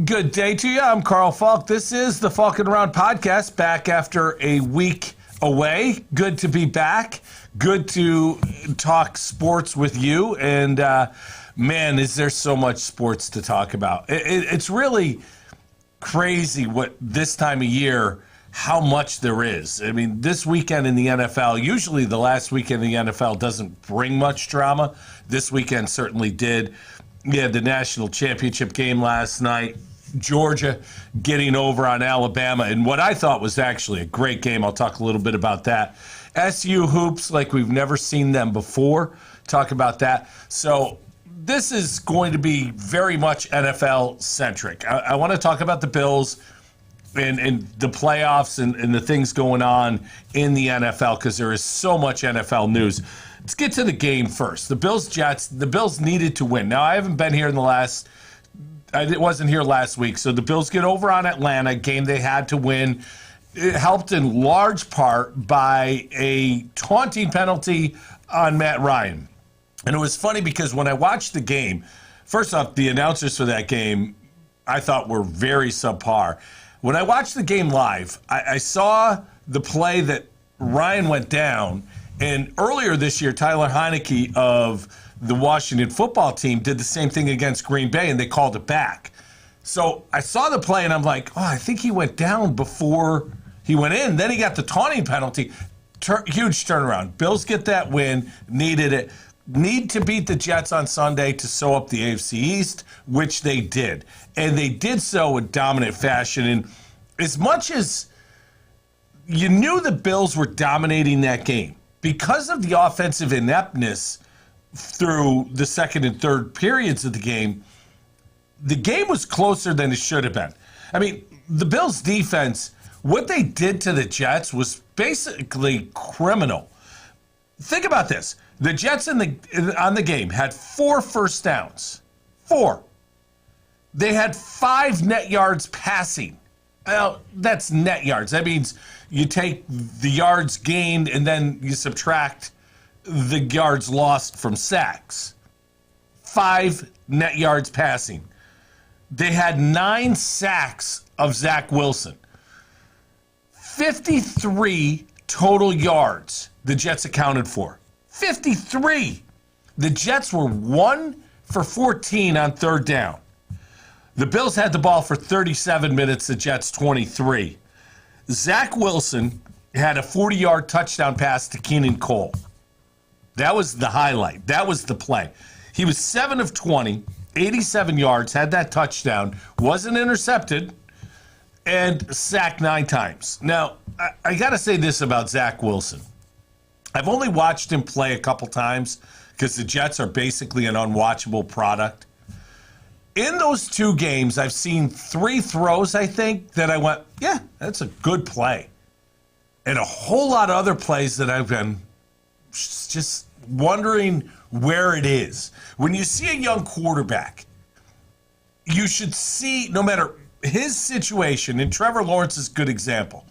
Good day to you. I'm Carl Falk. This is the Falkin Around podcast, back after a week away. Good to be back. Good to talk sports with you. And man, is there so much sports to talk about. It's really crazy what this time of year, how much there is. I mean, this weekend in the NFL, usually the last weekend in the NFL doesn't bring much drama. This weekend certainly did. We had the national championship game last night. Georgia getting over on Alabama in what I thought was actually a great game. I'll talk a little bit about that. SU hoops like we've never seen them before. Talk about that. So this is going to be very much NFL-centric. I want to talk about the Bills and the playoffs and the things going on in the NFL because there is so much NFL news. Let's get to the game first. The Bills-Jets, the Bills needed to win. Now, I haven't been here I wasn't here last week, so the Bills get over on Atlanta, a game they had to win. It helped in large part by a taunting penalty on Matt Ryan. And it was funny because when I watched the game, first off, the announcers for that game I thought were very subpar. When I watched the game live, I saw the play that Ryan went down. And earlier this year, Tyler Heineke of the Washington football team did the same thing against Green Bay, and they called it back. So I saw the play, and I'm like, oh, I think he went down before he went in. Then he got the taunting penalty. Huge turnaround. Bills get that win, needed it. Need to beat the Jets on Sunday to sew up the AFC East, which they did. And they did so in dominant fashion. And as much as you knew the Bills were dominating that game, because of the offensive ineptness through the second and third periods of the game was closer than it should have been. I mean, the Bills' defense, what they did to the Jets was basically criminal. Think about this. The Jets on the game had 4 first downs. 4. They had 5 net yards passing. Well, that's net yards. That means you take the yards gained and then you subtract the yards lost from sacks. 5 net yards passing. They had 9 sacks of Zach Wilson. 53 total yards the Jets accounted for. 53. The Jets were 1 for 14 on third down. The Bills had the ball for 37 minutes, the Jets 23. Zach Wilson had a 40-yard touchdown pass to Keenan Cole. That was the highlight. That was the play. He was 7 of 20, 87 yards, had that touchdown, wasn't intercepted, and sacked 9 times. Now, I got to say this about Zach Wilson. I've only watched him play a couple times because the Jets are basically an unwatchable product. In those 2 games, I've seen 3 throws, I think, that I went, yeah, that's a good play. And a whole lot of other plays that I've been just wondering where it is. When you see a young quarterback, you should see, no matter his situation, and Trevor Lawrence is a good example.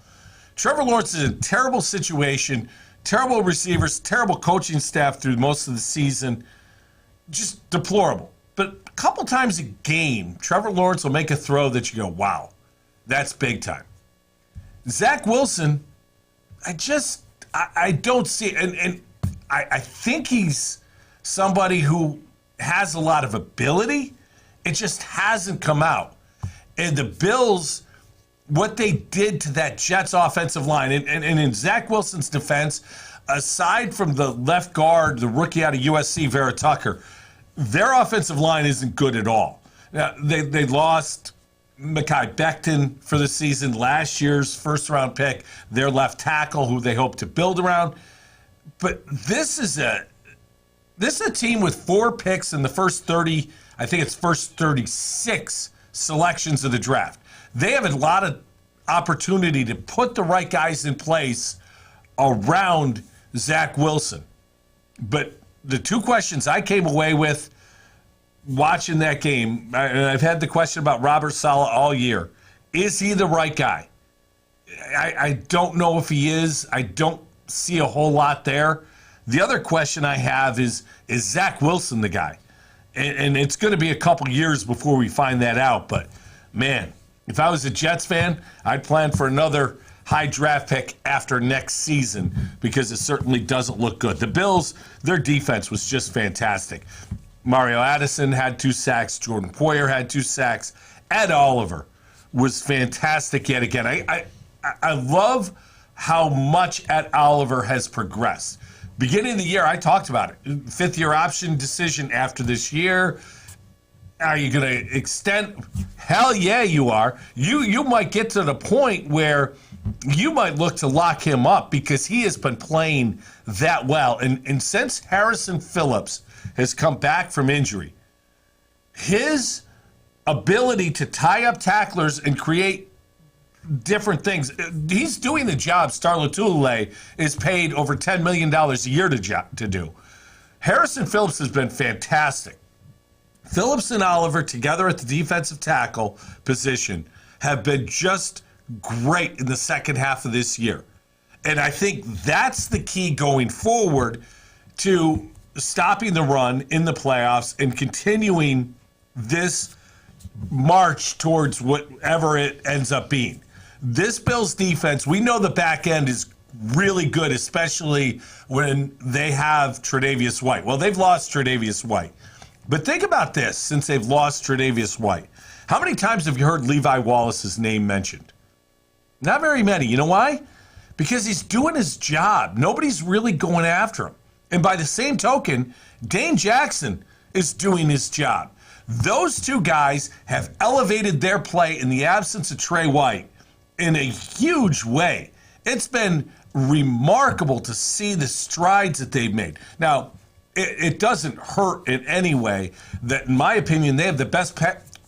Trevor Lawrence is in a terrible situation, terrible receivers, terrible coaching staff through most of the season, just deplorable. But a couple times a game, Trevor Lawrence will make a throw that you go, wow, that's big time. Zach Wilson, I don't see, and I think he's somebody who has a lot of ability. It just hasn't come out. And the Bills, what they did to that Jets offensive line, and in Zach Wilson's defense, aside from the left guard, the rookie out of USC, Vera Tucker, their offensive line isn't good at all. Now, they lost Mekhi Becton for the season, last year's first-round pick, their left tackle, who they hope to build around. But this is a team with 4 picks in the first 30, I think it's first 36 selections of the draft. They have a lot of opportunity to put the right guys in place around Zach Wilson. But the 2 questions I came away with watching that game, and I've had the question about Robert Saleh all year. Is he the right guy? I don't know if he is. I don't see a whole lot there. The other question I have is Zach Wilson the guy? And it's going to be a couple years before we find that out. But, Man, if I was a Jets fan, I'd plan for another high draft pick after next season because it certainly doesn't look good. The Bills, their defense was just fantastic. Mario Addison had 2 sacks. Jordan Poyer had 2 sacks. Ed Oliver was fantastic yet again. I love how much Ed Oliver has progressed. Beginning of the year, I talked about it. 5th-year option decision after this year. Are you going to extend? Hell yeah, you are. You might get to the point where you might look to lock him up because he has been playing that well. And since Harrison Phillips has come back from injury, his ability to tie up tacklers and create different things, he's doing the job Star Lotulelei is paid over $10 million a year to do. Harrison Phillips has been fantastic. Phillips and Oliver together at the defensive tackle position have been just great in the second half of this year. And I think that's the key going forward to stopping the run in the playoffs and continuing this march towards whatever it ends up being. This Bills defense, we know the back end is really good, especially when they have Tre'Davious White. Well, they've lost Tre'Davious White. But think about this, since they've lost Tre'Davious White. How many times have you heard Levi Wallace's name mentioned? Not very many. You know why? Because he's doing his job. Nobody's really going after him. And by the same token, Dane Jackson is doing his job. Those two guys have elevated their play in the absence of Trey White in a huge way. It's been remarkable to see the strides that they've made. Now, it doesn't hurt in any way that, in my opinion, they have the best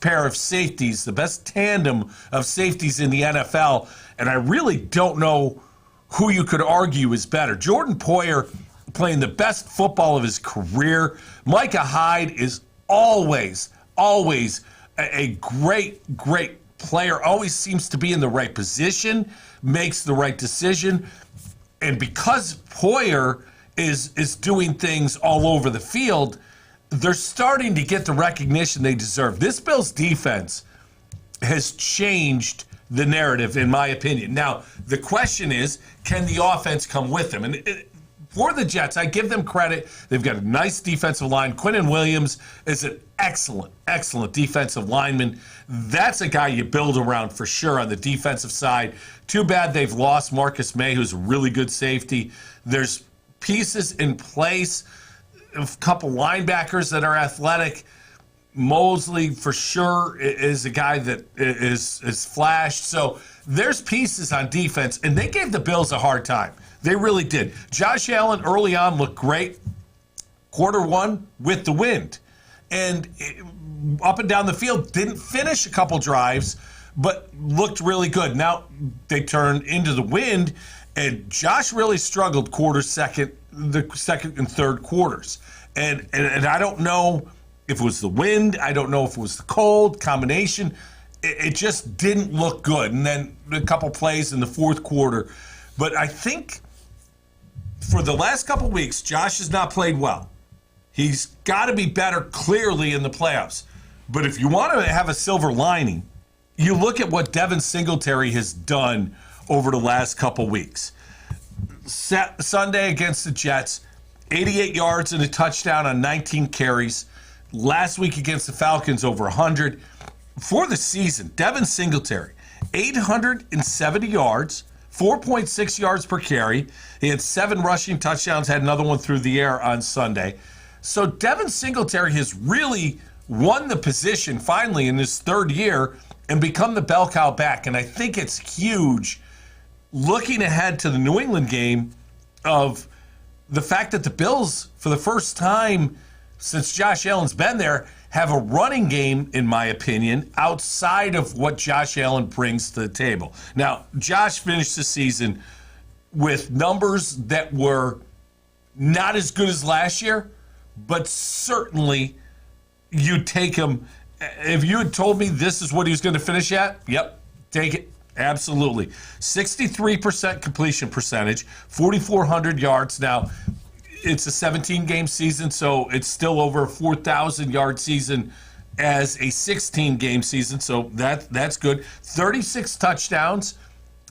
pair of safeties, the best tandem of safeties in the NFL, and I really don't know who you could argue is better. Jordan Poyer playing the best football of his career. Micah Hyde is always a great player, always seems to be in the right position, makes the right decision, and because Poyer is doing things all over the field, they're starting to get the recognition they deserve. This Bills defense has changed the narrative, in my opinion. Now, the question is, can the offense come with them? And for the Jets, I give them credit. They've got a nice defensive line. Quinnen Williams is an excellent defensive lineman. That's a guy you build around for sure on the defensive side. Too bad they've lost Marcus May, who's a really good safety. There's pieces in place, a couple linebackers that are athletic. Mosley, for sure, is a guy that is flashed. So there's pieces on defense, and they gave the Bills a hard time. They really did. Josh Allen early on looked great. Quarter one with the wind. And up and down the field, didn't finish a couple drives, but looked really good. Now they turned into the wind, and Josh really struggled the second and third quarters. And I don't know if it was the wind, I don't know if it was the cold combination. It just didn't look good. And then a couple plays in the fourth quarter. But I think for the last couple weeks, Josh has not played well. He's got to be better clearly in the playoffs. But if you want to have a silver lining, you look at what Devin Singletary has done over the last couple weeks. Sunday against the Jets, 88 yards and a touchdown on 19 carries. Last week against the Falcons, over 100. For the season, Devin Singletary, 870 yards, 4.6 yards per carry. He had 7 rushing touchdowns, had another one through the air on Sunday. So Devin Singletary has really won the position finally in his third year and become the bell cow back. And I think it's huge looking ahead to the New England game of the fact that the Bills, for the first time since Josh Allen's been there, have a running game, in my opinion, outside of what Josh Allen brings to the table. Now, Josh finished the season with numbers that were not as good as last year, but certainly you'd take him. If you had told me this is what he was going to finish at, yep, take it. Absolutely. 63% completion percentage, 4,400 yards. Now, it's a 17-game season, so it's still over a 4,000-yard season as a 16-game season, so that's good. 36 touchdowns,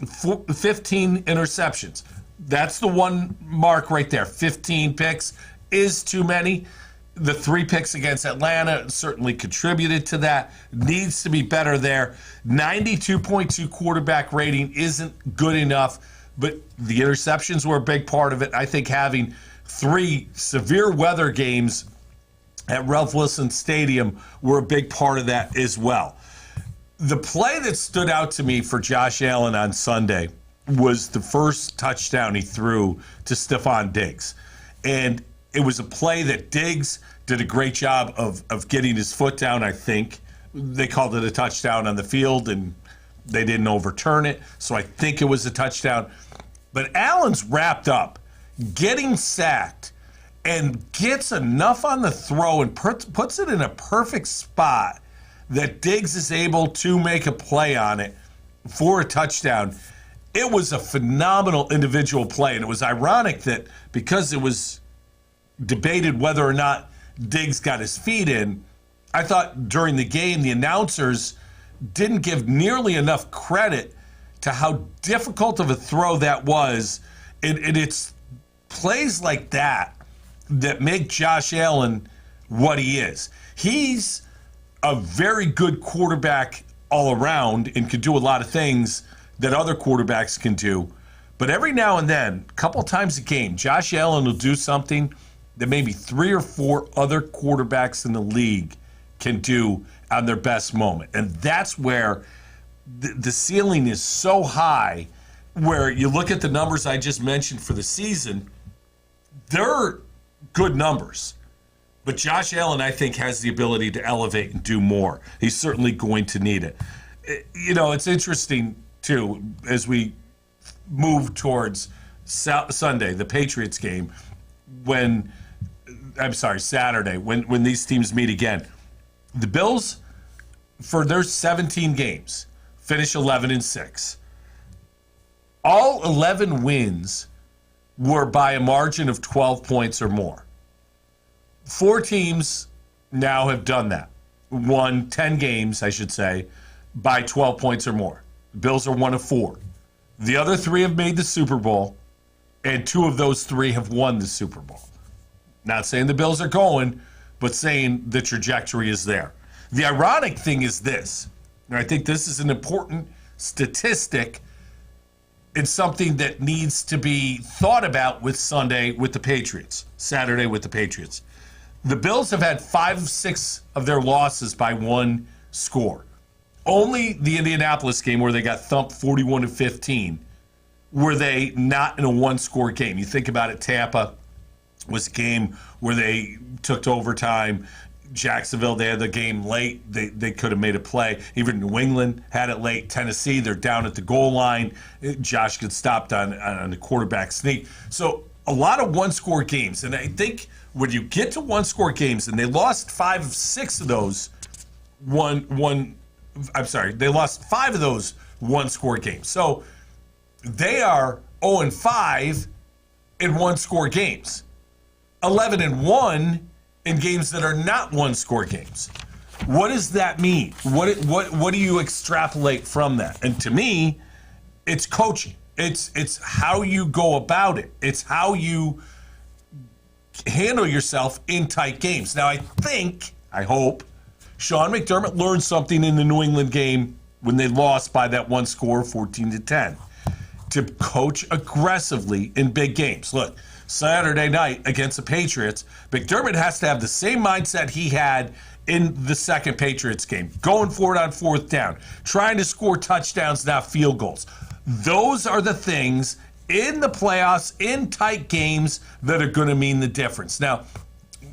15 interceptions. That's the one mark right there. 15 picks is too many. The 3 picks against Atlanta certainly contributed to that. Needs to be better there. 92.2 quarterback rating isn't good enough, but the interceptions were a big part of it. I think having 3 severe weather games at Ralph Wilson Stadium were a big part of that as well. The play that stood out to me for Josh Allen on Sunday was the first touchdown he threw to Stephon Diggs. And it was a play that Diggs did a great job of getting his foot down, I think. They called it a touchdown on the field, and they didn't overturn it, so I think it was a touchdown. But Allen's wrapped up, getting sacked, and gets enough on the throw and puts it in a perfect spot that Diggs is able to make a play on it for a touchdown. It was a phenomenal individual play, and it was ironic that because it was debated whether or not Diggs got his feet in, I thought during the game the announcers didn't give nearly enough credit to how difficult of a throw that was. And it's plays like that that make Josh Allen what he is. He's a very good quarterback all around and can do a lot of things that other quarterbacks can do. But every now and then, a couple times a game, Josh Allen will do something that maybe 3 or 4 other quarterbacks in the league can do on their best moment. And that's where the ceiling is so high, where you look at the numbers I just mentioned for the season, they're good numbers. But Josh Allen, I think, has the ability to elevate and do more. He's certainly going to need it. You know, it's interesting, too, as we move towards Sunday, the Patriots game, Saturday, when these teams meet again. The Bills, for their 17 games, finish 11-6. All 11 wins were by a margin of 12 points or more. 4 teams now have done that. Won 10 games, I should say, by 12 points or more. The Bills are 1 of 4. The other 3 have made the Super Bowl, and 2 of those 3 have won the Super Bowl. Not saying the Bills are going, but saying the trajectory is there. The ironic thing is this, and I think this is an important statistic. It's something that needs to be thought about with Sunday with the Patriots, Saturday with the Patriots. The Bills have had 5 of 6 of their losses by 1 score. Only the Indianapolis game, where they got thumped 41-15, were they not in a 1-score game. You think about it, Tampa was a game where they took to overtime. Jacksonville, they had the game late. They could have made a play. Even New England had it late. Tennessee, they're down at the goal line. Josh gets stopped on the quarterback sneak. So a lot of 1-score games. And I think when you get to 1-score games, and they lost 5 of 6 of those they lost 5 of those 1-score games. So they are 0-5 in 1-score games. 11-1 in games that are not 1-score games. What does that mean? What do you extrapolate from that? And to me, it's coaching. It's how you go about it. It's how you handle yourself in tight games. Now, I hope, Sean McDermott learned something in the New England game when they lost by that 1 score, 14-10, to coach aggressively in big games. Look, Saturday night against the Patriots, McDermott has to have the same mindset he had in the second Patriots game, going for it on 4th down, trying to score touchdowns, not field goals. Those are the things in the playoffs, in tight games, that are going to mean the difference. Now,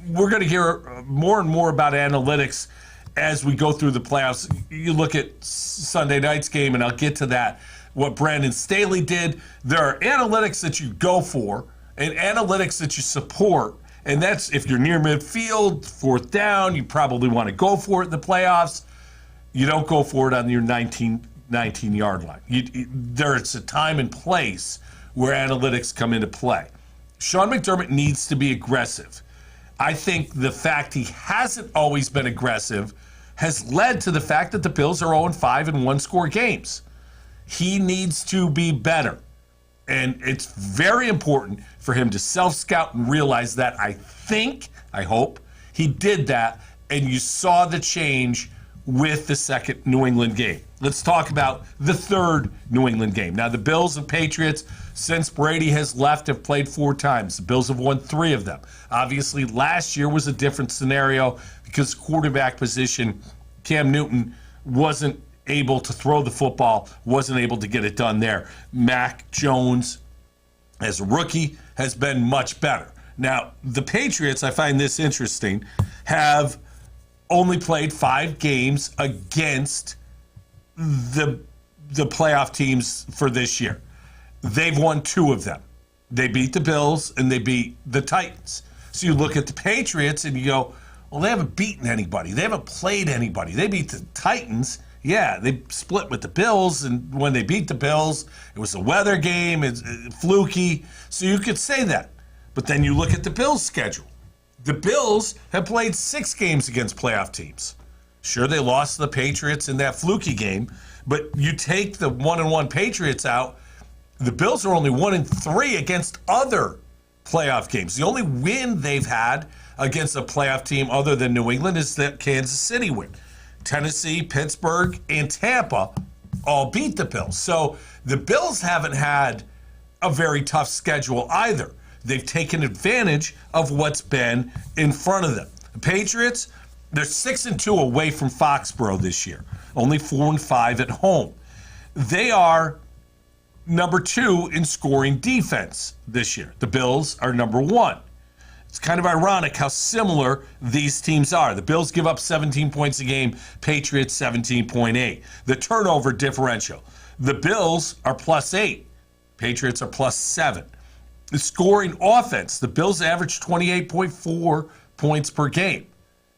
we're going to hear more and more about analytics as we go through the playoffs. You look at Sunday night's game, and I'll get to that, what Brandon Staley did. There are analytics that you go for and analytics that you support, and that's if you're near midfield, 4th down, you probably want to go for it in the playoffs. You don't go for it on your 19-yard line. There's a time and place where analytics come into play. Sean McDermott needs to be aggressive. I think the fact he hasn't always been aggressive has led to the fact that the Bills are 0-5 in one-score games. He needs to be better. And it's very important for him to self-scout and realize that. I hope, he did that, and you saw the change with the second New England game. Let's talk about the third New England game. Now, the Bills and Patriots, since Brady has left, have played 4 times. The Bills have won 3 of them. Obviously, last year was a different scenario because quarterback position, Cam Newton wasn't able to throw the football, wasn't able to get it done there. Mac Jones, as a rookie, has been much better. Now, the Patriots, I find this interesting, have only played 5 games against the playoff teams for this year. They've won 2 of them. They beat the Bills and they beat the Titans. So you look at the Patriots and you go, well, they haven't beaten anybody. They haven't played anybody. They beat the Titans. Yeah, they split with the Bills, and when they beat the Bills, it was a weather game, it's fluky. So you could say that. But then you look at the Bills' schedule. The Bills have played 6 games against playoff teams. Sure, they lost to the Patriots in that fluky game, but you take the 1-1 Patriots out, the Bills are only 1-3 against other playoff games. The only win they've had against a playoff team other than New England is the Kansas City win. Tennessee, Pittsburgh, and Tampa all beat the Bills. So the Bills haven't had a very tough schedule either. They've taken advantage of what's been in front of them. The Patriots, they're 6-2 away from Foxborough this year, only 4-5 at home. They are number 2 in scoring defense this year. The Bills are number 1. It's kind of ironic how similar these teams are. The Bills give up 17 points a game, Patriots 17.8. The turnover differential. The Bills are +8, Patriots are +7. The scoring offense, the Bills average 28.4 points per game.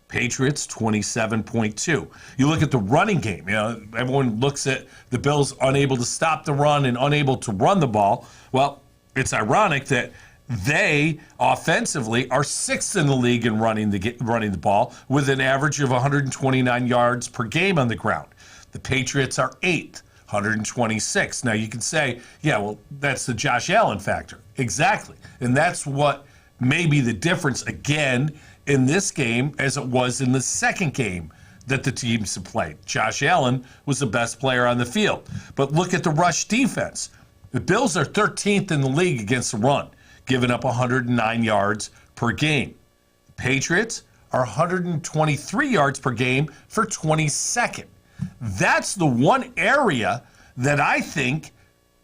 Patriots 27.2. You look at the running game. Everyone looks at the Bills unable to stop the run and unable to run the ball. Well, it's ironic that they offensively are 6th in the league in running the ball with an average of 129 yards per game on the ground. The Patriots are 8th, 126. Now you can say, yeah, well, that's the Josh Allen factor. Exactly. And that's what may be the difference again in this game as it was in the second game that the teams have played. Josh Allen was the best player on the field. But look at the rush defense. The Bills are 13th in the league against the run, giving up 109 yards per game. The Patriots are 123 yards per game for 22nd. That's the one area that I think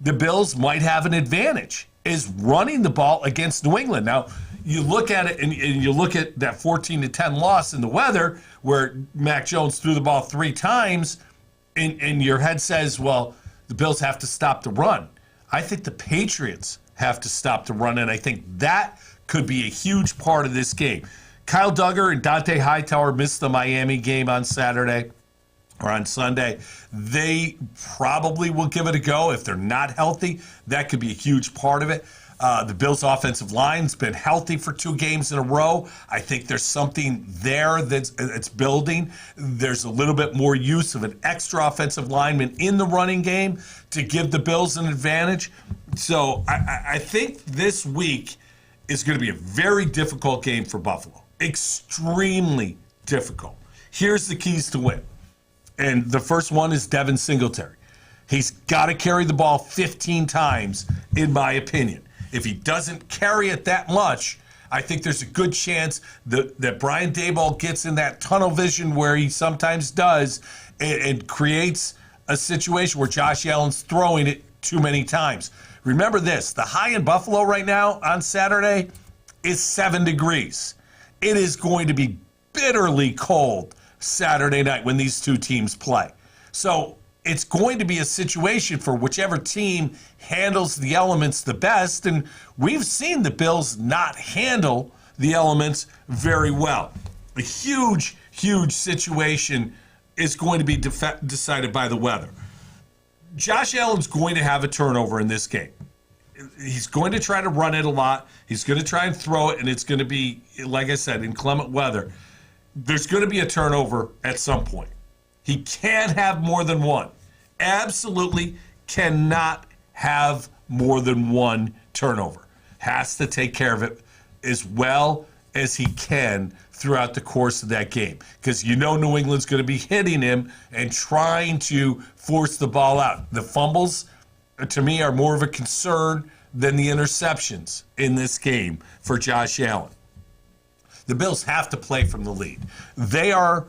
the Bills might have an advantage, is running the ball against New England. Now, you look at it and you look at that 14-10 loss in the weather where Mac Jones threw the ball 3 times, and your head says, well, the Bills have to stop the run. I think the Patriots have to stop the run, and I think that could be a huge part of this game. Kyle Duggar and Dante Hightower missed the Miami game on Saturday or on Sunday. They probably will give it a go. If they're not healthy, that could be a huge part of it. The Bills' offensive line's been healthy for 2 games in a row. I think there's something there that's building. There's a little bit more use of an extra offensive lineman in the running game to give the Bills an advantage. So I think this week is going to be a very difficult game for Buffalo. Extremely difficult. Here's the keys to win. And the first one is Devin Singletary. He's got to carry the ball 15 times, in my opinion. If he doesn't carry it that much, I think there's a good chance that Brian Daboll gets in that tunnel vision where he sometimes does and creates a situation where Josh Allen's throwing it too many times. Remember this, the high in Buffalo right now on Saturday is 7 degrees. It is going to be bitterly cold Saturday night when these 2 teams play. So it's going to be a situation for whichever team handles the elements the best, and we've seen the Bills not handle the elements very well. A huge, huge situation is going to be decided by the weather. Josh Allen's going to have a turnover in this game. He's going to try to run it a lot. He's going to try and throw it, and it's going to be, like I said, inclement weather. there's going to be a turnover at some point. He can't have more than one. Absolutely cannot have more than one turnover. Has to take care of it as well as he can throughout the course of that game. Because you know New England's going to be hitting him and trying to force the ball out. The fumbles, to me, are more of a concern than the interceptions in this game for Josh Allen. The Bills have to play from the lead. They are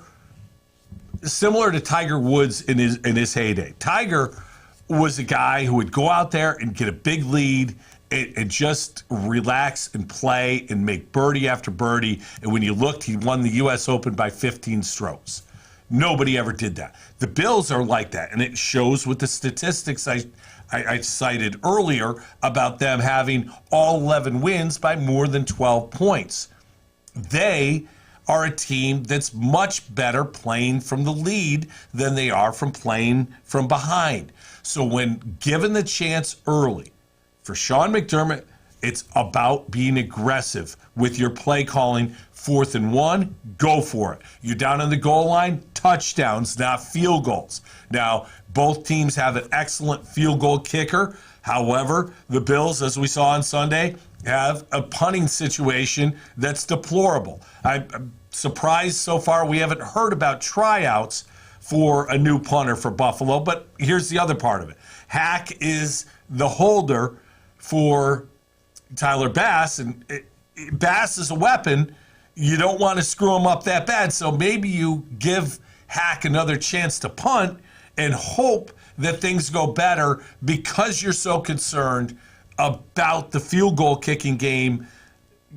similar to Tiger Woods in his heyday. Tiger was a guy who would go out there and get a big lead and just relax and play and make birdie after birdie. And when you looked, he won the U.S. Open by 15 strokes. Nobody ever did that. The Bills are like that, and it shows with the statistics I cited earlier about them having all 11 wins by more than 12 points. They are a team that's much better playing from the lead than they are from playing from behind. So when given the chance early, for Sean McDermott, it's about being aggressive with your play calling. 4th and 1, go for it. You're down on the goal line, touchdowns, not field goals. Now, both teams have an excellent field goal kicker. However, the Bills, as we saw on Sunday, have a punting situation that's deplorable. I'm surprised so far we haven't heard about tryouts for a new punter for Buffalo, but here's the other part of it. Hack is the holder for Tyler Bass, and Bass is a weapon. You don't want to screw him up that bad, so maybe you give Hack another chance to punt and hope that things go better because you're so concerned about the field goal kicking game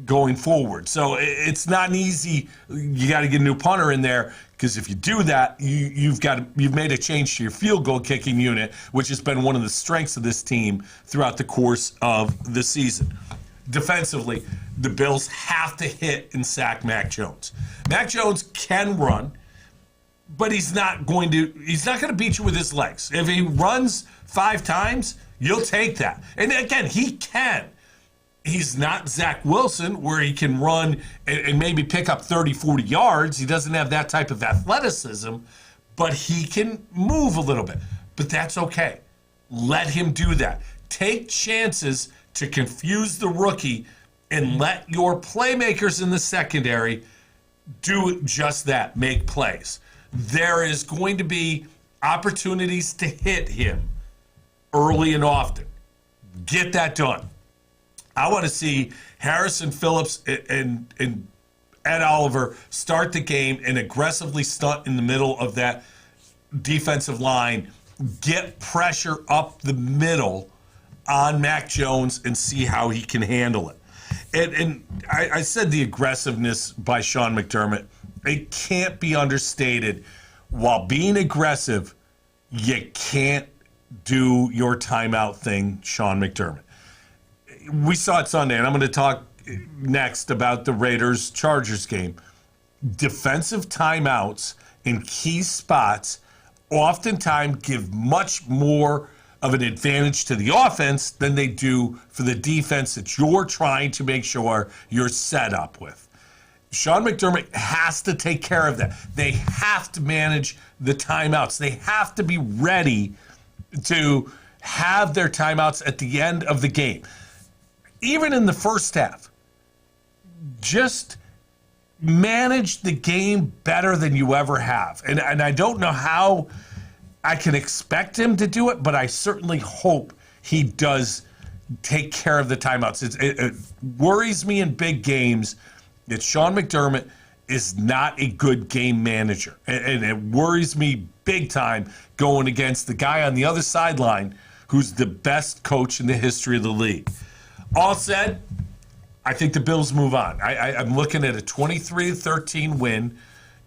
going forward. So it's not an easy, you got to get a new punter in there, because if you do that, you've made a change to your field goal kicking unit, which has been one of the strengths of this team throughout the course of the season. Defensively, the Bills have to hit and sack Mac Jones. Mac Jones can run, but he's not going to beat you with his legs. If he runs 5 times, you'll take that. And again, he can. He's not Zach Wilson, where he can run and maybe pick up 30, 40 yards. He doesn't have that type of athleticism, but he can move a little bit. But that's okay. Let him do that. Take chances to confuse the rookie and let your playmakers in the secondary do just that, make plays. There is going to be opportunities to hit him early and often. Get that done. I want to see Harrison Phillips and Ed Oliver start the game and aggressively stunt in the middle of that defensive line, get pressure up the middle on Mac Jones and see how he can handle it. And I said the aggressiveness by Sean McDermott, it can't be understated. While being aggressive, you can't do your timeout thing, Sean McDermott. We saw it Sunday, and I'm going to talk next about the Raiders-Chargers game. Defensive timeouts in key spots oftentimes give much more of an advantage to the offense than they do for the defense that you're trying to make sure you're set up with. Sean McDermott has to take care of that. They have to manage the timeouts. They have to be ready to have their timeouts at the end of the game. Even in the first half, just manage the game better than you ever have. And I don't know how I can expect him to do it, but I certainly hope he does take care of the timeouts. It worries me in big games that Sean McDermott is not a good game manager. And it worries me big time going against the guy on the other sideline who's the best coach in the history of the league. All said, I think the Bills move on. I'm looking at a 23-13 win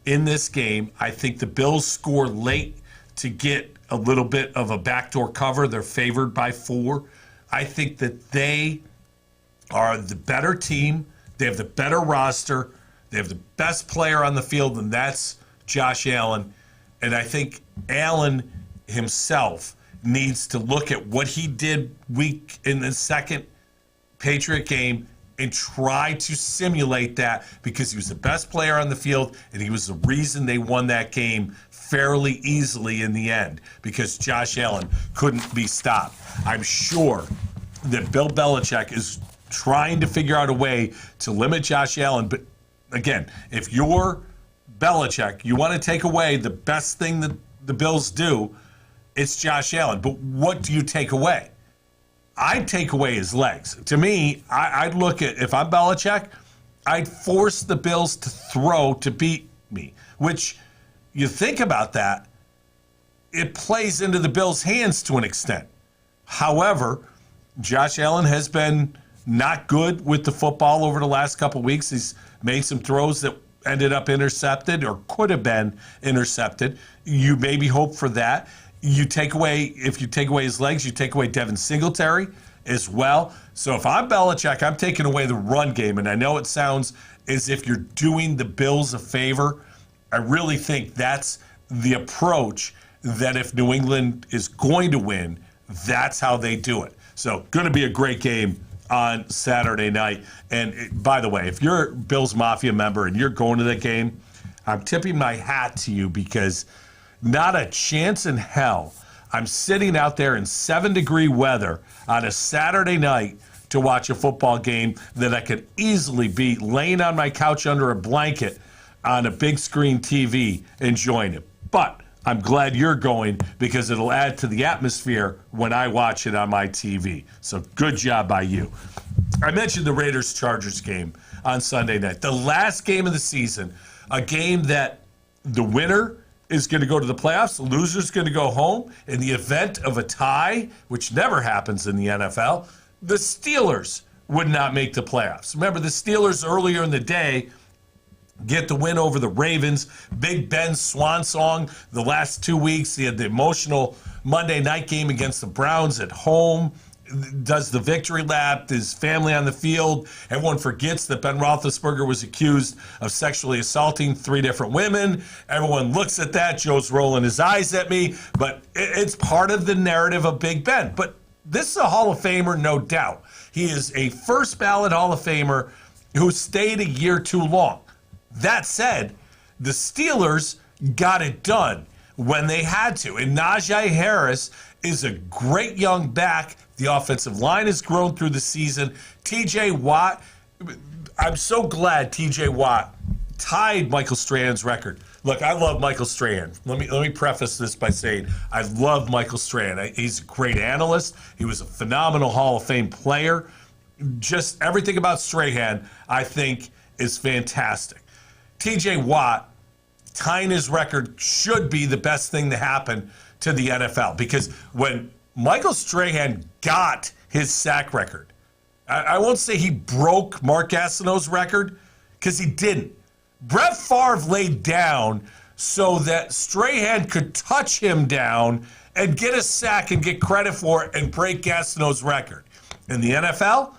in this game. I think the Bills score late to get a little bit of a backdoor cover. They're favored by 4. I think that they are the better team. They have the better roster. They have the best player on the field, and that's Josh Allen. And I think Allen himself needs to look at what he did week in the second Patriot game and try to simulate that because he was the best player on the field and he was the reason they won that game fairly easily in the end because Josh Allen couldn't be stopped. I'm sure that Bill Belichick is trying to figure out a way to limit Josh Allen. But again, if you're Belichick, you want to take away the best thing that the Bills do, it's Josh Allen. But what do you take away? I'd take away his legs. To me, I'd look at, if I'm Belichick, I'd force the Bills to throw to beat me, which you think about that, it plays into the Bills' hands to an extent. However, Josh Allen has been not good with the football over the last couple of weeks. He's made some throws that ended up intercepted or could have been intercepted. You maybe hope for that. If you take away his legs, you take away Devin Singletary as well. So if I'm Belichick, I'm taking away the run game. And I know it sounds as if you're doing the Bills a favor. I really think that's the approach that if New England is going to win, that's how they do it. So going to be a great game on Saturday night. And by the way, if you're a Bills Mafia member and you're going to that game, I'm tipping my hat to you because not a chance in hell I'm sitting out there in 7-degree weather on a Saturday night to watch a football game that I could easily be laying on my couch under a blanket on a big screen TV enjoying it. But I'm glad you're going because it'll add to the atmosphere when I watch it on my TV. So good job by you. I mentioned the Raiders-Chargers game on Sunday night. The last game of the season, a game that the winner is going to go to the playoffs, the loser's going to go home. In the event of a tie, which never happens in the NFL, the Steelers would not make the playoffs. Remember, the Steelers earlier in the day get the win over the Ravens. Big Ben's swan song the last 2 weeks. He had the emotional Monday night game against the Browns at home. Does the victory lap, his family on the field. Everyone forgets that Ben Roethlisberger was accused of sexually assaulting 3 different women. Everyone looks at that. Joe's rolling his eyes at me. But it's part of the narrative of Big Ben. But this is a Hall of Famer, no doubt. He is a first ballot Hall of Famer who stayed a year too long. That said, the Steelers got it done when they had to. And Najee Harris is a great young back. The offensive line has grown through the season. TJ Watt, I'm so glad TJ Watt tied Michael Strahan's record. Look, I love Michael Strahan. Let me preface this by saying I love Michael Strahan. He's a great analyst. He was a phenomenal Hall of Fame player. Just everything about Strahan, I think, is fantastic. TJ Watt tying his record should be the best thing to happen to the NFL because when Michael Strahan got his sack record, I won't say he broke Mark Gastineau's record because he didn't. Brett Favre laid down so that Strahan could touch him down and get a sack and get credit for it and break Gastineau's record. In the NFL,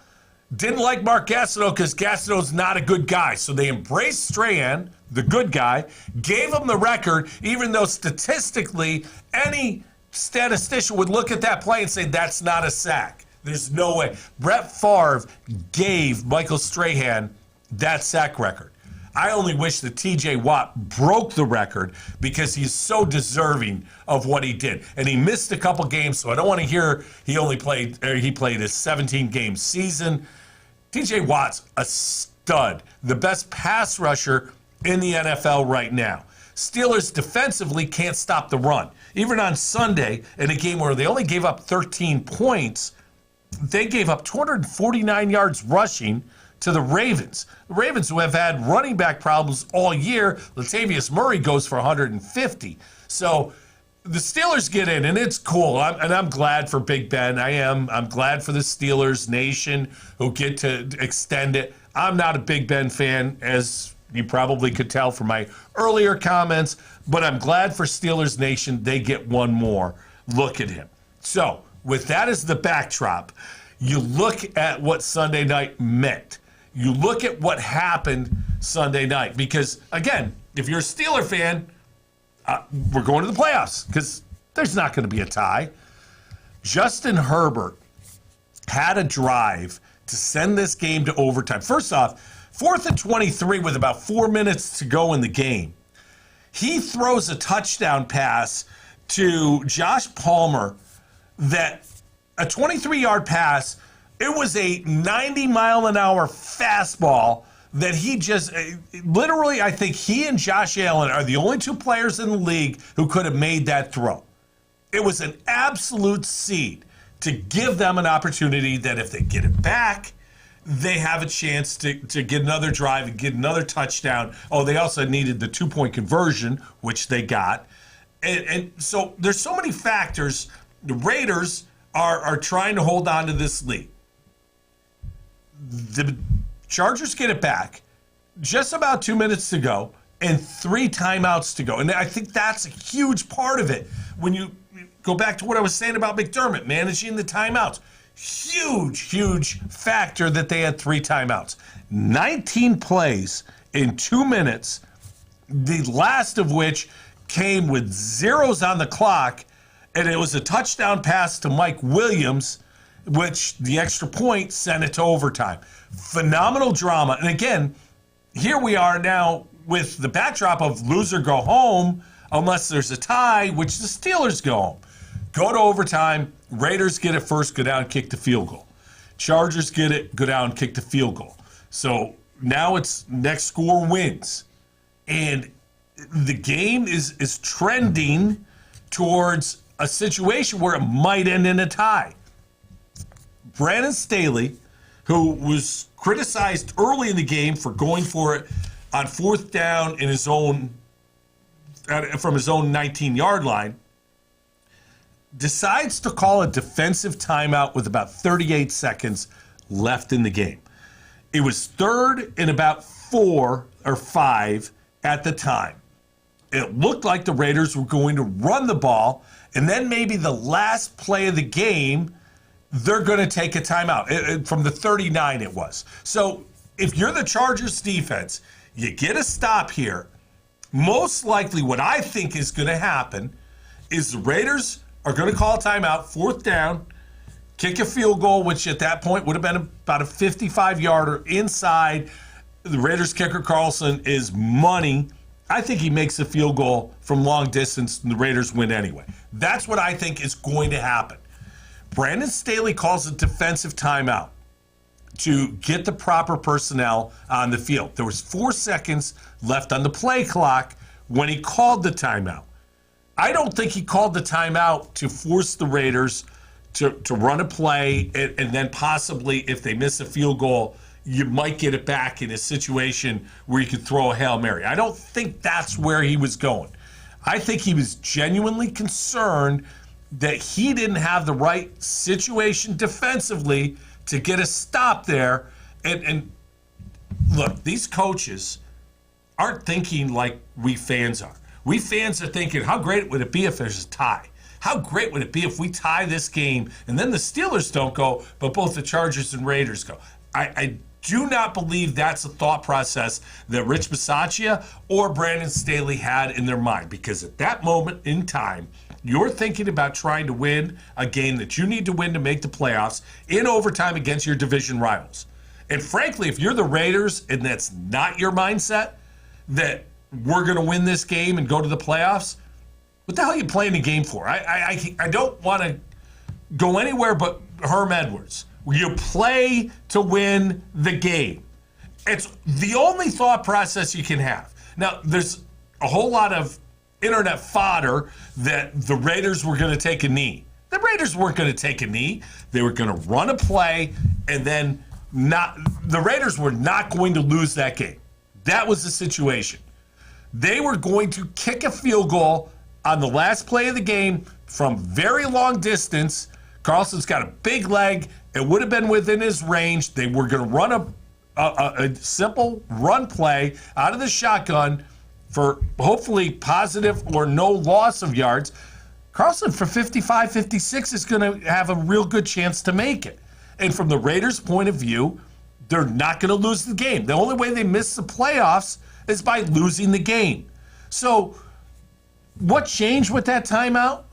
didn't like Mark Gastineau because Gastineau's not a good guy. So they embraced Strahan, the good guy, gave him the record, even though statistically any statistician would look at that play and say that's not a sack. There's no way. Brett Favre gave Michael Strahan that sack record. I only wish that TJ Watt broke the record because he's so deserving of what he did. And he missed a couple games, so I don't want to hear he played a 17-game season. TJ Watt's a stud, the best pass rusher in the NFL right now. Steelers defensively can't stop the run. Even on Sunday, in a game where they only gave up 13 points, they gave up 249 yards rushing to the Ravens. The Ravens, who have had running back problems all year, Latavius Murray goes for 150. So the Steelers get in, and it's cool. I'm glad for Big Ben. I'm glad for the Steelers Nation who get to extend it. I'm not a Big Ben fan, as you probably could tell from my earlier comments, but I'm glad for Steelers Nation they get one more look at him. So with that as the backdrop, you look at what Sunday night meant. You look at what happened Sunday night. Because, again, if you're a Steeler fan, we're going to the playoffs because there's not going to be a tie. Justin Herbert had a drive to send this game to overtime. First off, 4th and 23 with about 4 minutes to go in the game. He throws a touchdown pass to Josh Palmer that a 23-yard pass, it was a 90-mile-an-hour fastball that he just literally, I think he and Josh Allen are the only two players in the league who could have made that throw. It was an absolute seed to give them an opportunity that if they get it back, they have a chance to get another drive and get another touchdown. Oh, they also needed the 2-point conversion, which they got. And so there's so many factors. The Raiders are trying to hold on to this lead. The Chargers get it back. Just about 2 minutes to go and 3 timeouts to go. And I think that's a huge part of it. When you go back to what I was saying about McDermott, managing the timeouts. Huge factor that they had 3 timeouts. 19 plays in 2 minutes, the last of which came with zeros on the clock, and it was a touchdown pass to Mike Williams, which the extra point sent it to overtime. Phenomenal drama. And again, here we are now with the backdrop of loser go home unless there's a tie, which the Steelers go home. Go to overtime. Raiders get it first, go down, kick the field goal. Chargers get it, go down, kick the field goal. So now it's next score wins. And the game is trending towards a situation where it might end in a tie. Brandon Staley, who was criticized early in the game for going for it on 4th down in his own from his own 19-yard line, decides to call a defensive timeout with about 38 seconds left in the game. It was 3rd and about 4 or 5 at the time. It looked like the Raiders were going to run the ball, and then maybe the last play of the game, they're going to take a timeout. From the 39 it was. So if you're the Chargers defense, you get a stop here. Most likely what I think is going to happen is the Raiders are going to call a timeout, 4th down, kick a field goal, which at that point would have been about a 55-yarder inside. The Raiders kicker Carlson is money. I think he makes a field goal from long distance, and the Raiders win anyway. That's what I think is going to happen. Brandon Staley calls a defensive timeout to get the proper personnel on the field. There was 4 seconds left on the play clock when he called the timeout. I don't think he called the timeout to force the Raiders to run a play and then possibly, if they miss a field goal, you might get it back in a situation where you could throw a Hail Mary. I don't think that's where he was going. I think he was genuinely concerned that he didn't have the right situation defensively to get a stop there. And look, these coaches aren't thinking like we fans are. We fans are thinking, how great would it be if there's a tie? How great would it be if we tie this game and then the Steelers don't go, but both the Chargers and Raiders go? I do not believe that's a thought process that Rich Bisaccia or Brandon Staley had in their mind, because at that moment in time, you're thinking about trying to win a game that you need to win to make the playoffs in overtime against your division rivals. And frankly, if you're the Raiders and that's not your mindset, that we're going to win this game and go to the playoffs, what the hell are you playing the game for? I don't want to go anywhere but Herm Edwards. You play to win the game. It's the only thought process you can have. Now, there's a whole lot of internet fodder that the Raiders were going to take a knee. The Raiders weren't going to take a knee. They were going to run a play, and then the Raiders were not going to lose that game. That was the situation. They were going to kick a field goal on the last play of the game from very long distance. Carlson's got a big leg. It would have been within his range. They were going to run a simple run play out of the shotgun for hopefully positive or no loss of yards. Carlson for 55, 56 is going to have a real good chance to make it. And from the Raiders' point of view, they're not going to lose the game. The only way they miss the playoffs is by losing the game. So what changed with that timeout?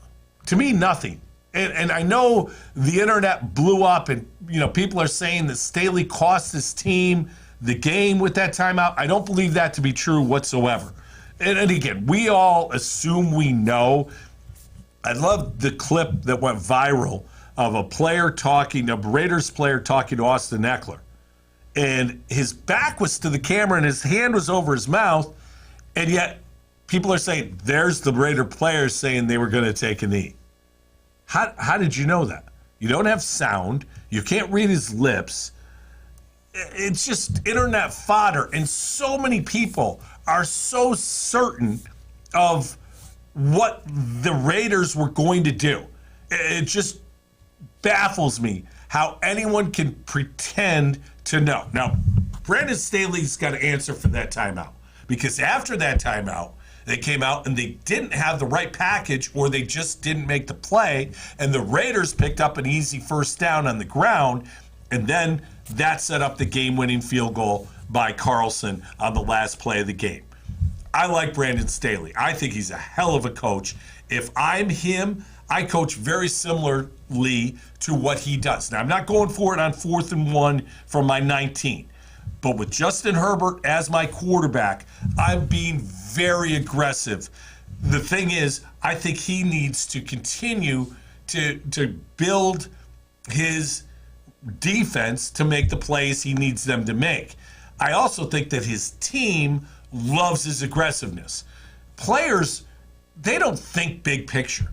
To me, nothing. And I know the internet blew up, and people are saying that Staley cost his team the game with that timeout. I don't believe that to be true whatsoever. And again, we all assume we know. I love the clip that went viral of a Raiders player talking to Austin Eckler. And his back was to the camera and his hand was over his mouth. And yet people are saying, there's the Raider players saying they were going to take a knee. How did you know that? You don't have sound. You can't read his lips. It's just internet fodder. And so many people are so certain of what the Raiders were going to do. It just baffles me how anyone can pretend to know. Now, Brandon Staley's got to answer for that timeout, because after that timeout, they came out and they didn't have the right package, or they just didn't make the play, and the Raiders picked up an easy first down on the ground, and then that set up the game-winning field goal by Carlson on the last play of the game. I like Brandon Staley. I think he's a hell of a coach. If I'm him, I coach very similarly to what he does. Now, I'm not going for it on 4th and 1 from my 19. But with Justin Herbert as my quarterback, I'm being very aggressive. The thing is, I think he needs to continue to build his defense to make the plays he needs them to make. I also think that his team loves his aggressiveness. Players, they don't think big picture.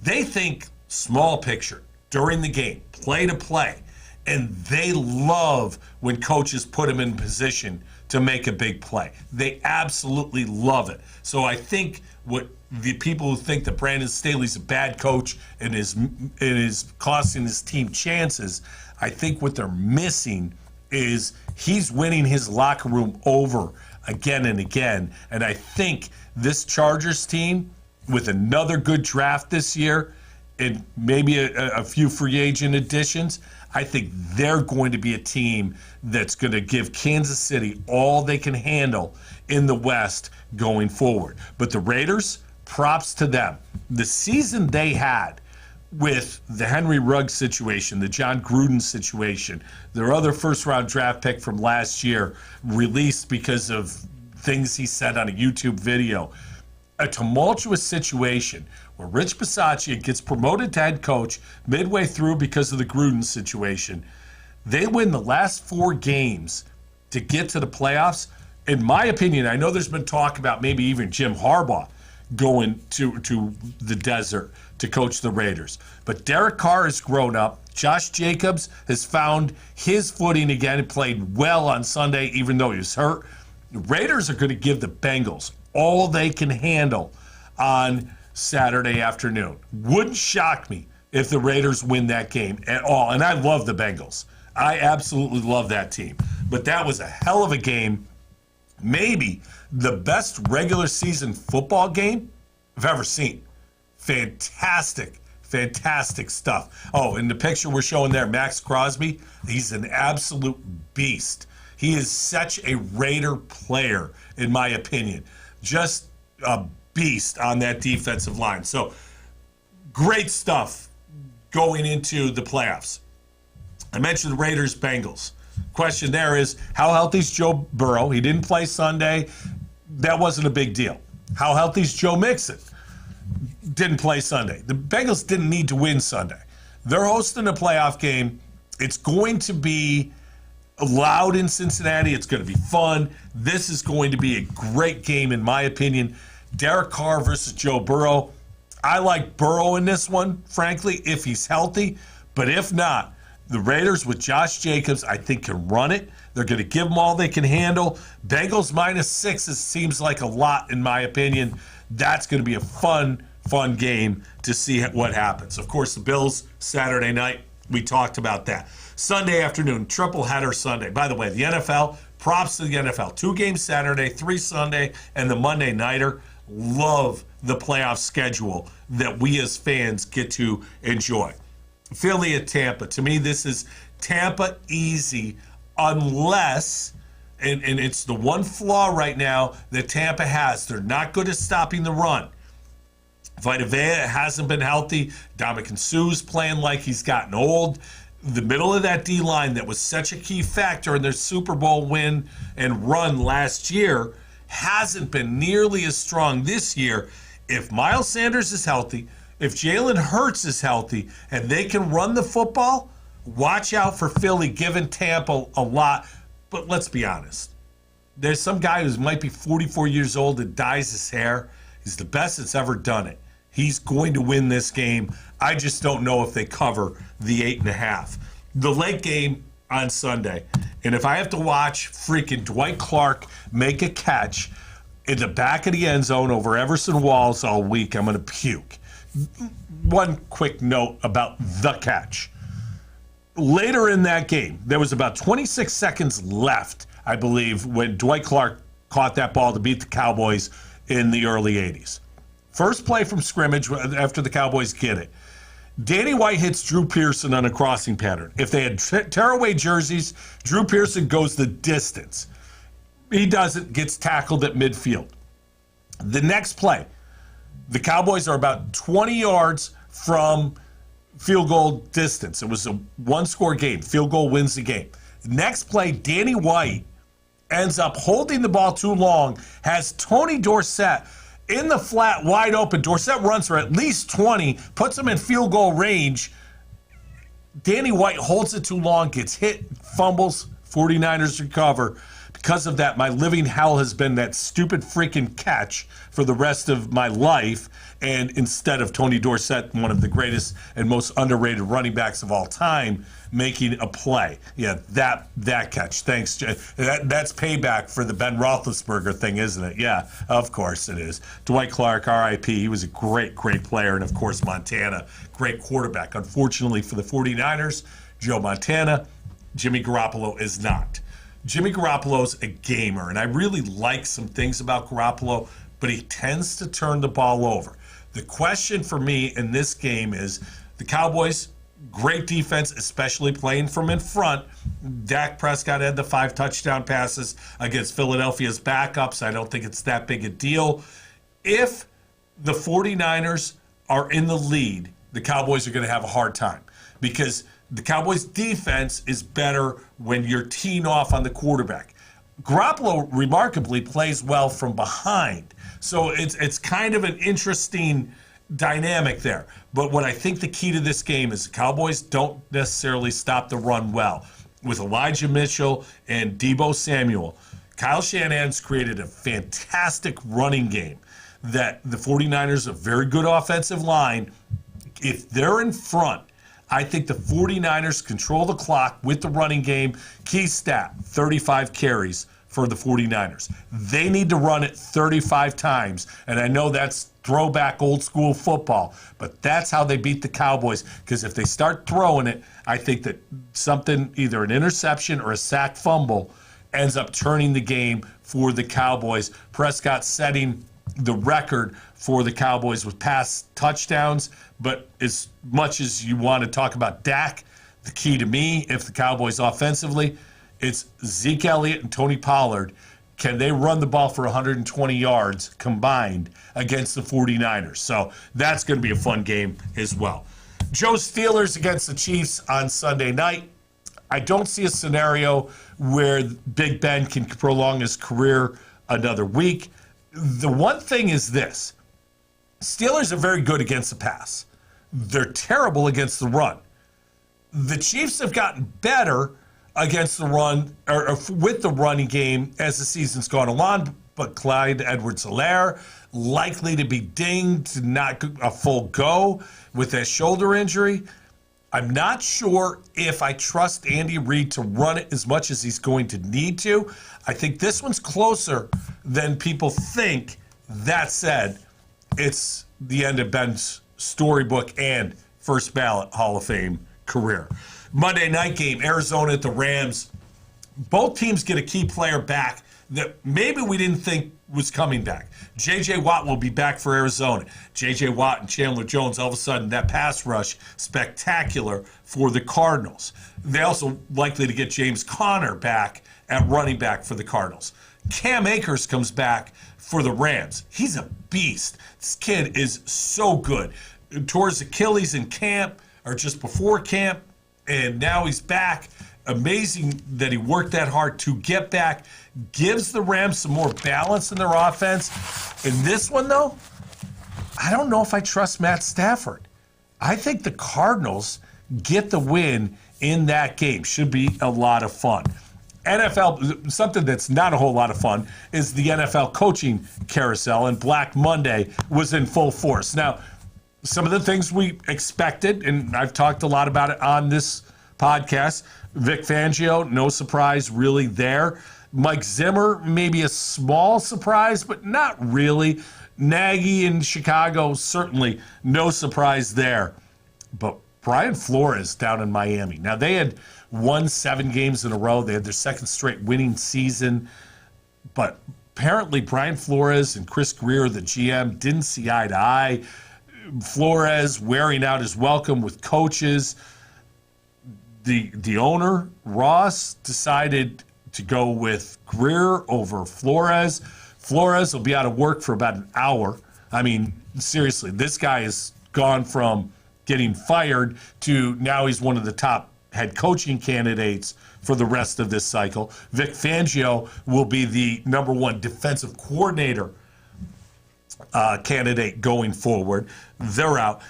They think small picture during the game, play to play. And they love when coaches put them in position to make a big play. They absolutely love it. So I think what the people who think that Brandon Staley's a bad coach and is costing his team chances, I think what they're missing is he's winning his locker room over again and again. And I think this Chargers team, with another good draft this year and maybe a few free agent additions, I think they're going to be a team that's going to give Kansas City all they can handle in the West going forward. But the Raiders, props to them. The season they had with the Henry Ruggs situation, the John Gruden situation, their other first-round draft pick from last year released because of things he said on a YouTube video, a tumultuous situation where Rich Bisaccia gets promoted to head coach midway through because of the Gruden situation. They win the last 4 games to get to the playoffs. In my opinion, I know there's been talk about maybe even Jim Harbaugh going to the desert to coach the Raiders. But Derek Carr has grown up. Josh Jacobs has found his footing again and played well on Sunday, even though he was hurt. The Raiders are going to give the Bengals all they can handle on Saturday afternoon. Wouldn't shock me if the Raiders win that game at all. And I love the Bengals. I absolutely love that team. But that was a hell of a game. Maybe the best regular season football game I've ever seen. Fantastic, fantastic stuff. Oh, and the picture we're showing there, Max Crosby, he's an absolute beast. He is such a Raider player, in my opinion. Just a beast on that defensive line. So great stuff going into the playoffs. I mentioned the Raiders-Bengals. Question there is, how healthy is Joe Burrow? He didn't play Sunday. That wasn't a big deal. How healthy is Joe Mixon? Didn't play Sunday. The Bengals didn't need to win Sunday. They're hosting a playoff game. It's going to be loud in Cincinnati. It's going to be fun. This is going to be a great game, in my opinion. Derek Carr versus Joe Burrow. I like Burrow in this one, frankly, if he's healthy. But if not, the Raiders with Josh Jacobs, I think, can run it. They're going to give them all they can handle. Bengals -6 seems like a lot, in my opinion. That's going to be a fun game to see what happens. Of course, the Bills, Saturday night, we talked about that. Sunday afternoon, triple header Sunday. By the way, the NFL, props to the NFL. 2 games Saturday, 3 Sunday, and the Monday nighter. Love the playoff schedule that we as fans get to enjoy. Philly at Tampa. To me, this is Tampa easy unless, and it's the one flaw right now that Tampa has. They're not good at stopping the run. Vita Vea hasn't been healthy. Dominican Sue's playing like he's gotten old. The middle of that D-line that was such a key factor in their Super Bowl win and run last year hasn't been nearly as strong this year. If Miles Sanders is healthy, if Jalen Hurts is healthy, and they can run the football, watch out for Philly giving Tampa a lot. But let's be honest. There's some guy who might be 44 years old that dyes his hair. He's the best that's ever done it. He's going to win this game. I just don't know if they cover the 8.5. The late game on Sunday. And if I have to watch freaking Dwight Clark make a catch in the back of the end zone over Everson Walls all week, I'm going to puke. One quick note about the catch. Later in that game, there was about 26 seconds left, I believe, when Dwight Clark caught that ball to beat the Cowboys in the early 80s. First play from scrimmage after the Cowboys get it. Danny White hits Drew Pearson on a crossing pattern. If they had tearaway jerseys, Drew Pearson goes the distance. He doesn't, gets tackled at midfield. The next play, the Cowboys are about 20 yards from field goal distance. It was a one-score game. Field goal wins the game. Next play, Danny White ends up holding the ball too long, has Tony Dorsett in the flat, wide open. Dorsett runs for at least 20, puts him in field goal range. Danny White holds it too long, gets hit, fumbles, 49ers recover. Because of that, my living hell has been that stupid freaking catch for the rest of my life. And instead of Tony Dorsett, one of the greatest and most underrated running backs of all time, making a play. Yeah, that catch. Thanks, Jay. That's payback for the Ben Roethlisberger thing, isn't it? Yeah, of course it is. Dwight Clark, R.I.P. He was a great, great player. And, of course, Montana, great quarterback. Unfortunately for the 49ers, Joe Montana, Jimmy Garoppolo is not. Jimmy Garoppolo's a gamer, and I really like some things about Garoppolo, but he tends to turn the ball over. The question for me in this game is the Cowboys, great defense, especially playing from in front. Dak Prescott had the 5 touchdown passes against Philadelphia's backups. I don't think it's that big a deal. If the 49ers are in the lead, the Cowboys are going to have a hard time because the Cowboys' defense is better when you're teeing off on the quarterback. Garoppolo remarkably plays well from behind. So it's kind of an interesting dynamic there. But what I think the key to this game is the Cowboys don't necessarily stop the run well. With Elijah Mitchell and Deebo Samuel, Kyle Shanahan's created a fantastic running game that the 49ers, a very good offensive line, if they're in front, I think the 49ers control the clock with the running game. Key stat, 35 carries for the 49ers. They need to run it 35 times. And I know that's throwback old school football, but that's how they beat the Cowboys. Because if they start throwing it, I think that something, either an interception or a sack fumble, ends up turning the game for the Cowboys. Prescott setting the record for the Cowboys with pass touchdowns. But as much as you want to talk about Dak, the key to me, if the Cowboys offensively, it's Zeke Elliott and Tony Pollard. Can they run the ball for 120 yards combined against the 49ers? So that's going to be a fun game as well. Joe Steelers against the Chiefs on Sunday night. I don't see a scenario where Big Ben can prolong his career another week. The one thing is this. Steelers are very good against the pass. They're terrible against the run. The Chiefs have gotten better against the run, or with the running game as the season's gone along, but Clyde Edwards-Helaire likely to be dinged, not a full go with that shoulder injury. I'm not sure if I trust Andy Reid to run it as much as he's going to need to. I think this one's closer than people think. That said, it's the end of Ben's storybook and first ballot Hall of Fame career. Monday night game, Arizona at the Rams. Both teams get a key player back that maybe we didn't think was coming back. J.J. Watt will be back for Arizona. J.J. Watt and Chandler Jones, all of a sudden, that pass rush, spectacular for the Cardinals. They also likely to get James Conner back at running back for the Cardinals. Cam Akers comes back for the Rams. He's a beast. This kid is so good. Towards Achilles in camp, or just before camp, and now he's back. Amazing that he worked that hard to get back. Gives the Rams some more balance in their offense. In this one, though, I don't know if I trust Matt Stafford. I think the Cardinals get the win in that game. Should be a lot of fun. NFL, something that's not a whole lot of fun, is the NFL Coaching Carousel, and Black Monday was in full force. Now, some of the things we expected, and I've talked a lot about it on this podcast. Vic Fangio, no surprise really there. Mike Zimmer, maybe a small surprise, but not really. Nagy in Chicago, certainly no surprise there. But Brian Flores down in Miami. Now, they had won 7 games in a row. They had their second straight winning season. But apparently Brian Flores and Chris Greer, the GM, didn't see eye to eye. Flores wearing out his welcome with coaches. The owner, Ross, decided to go with Greer over Flores. Flores will be out of work for about an hour. I mean, seriously, this guy has gone from getting fired to now he's one of the top head coaching candidates for the rest of this cycle. Vic Fangio will be the number 1 defensive coordinator candidate going forward. They're out.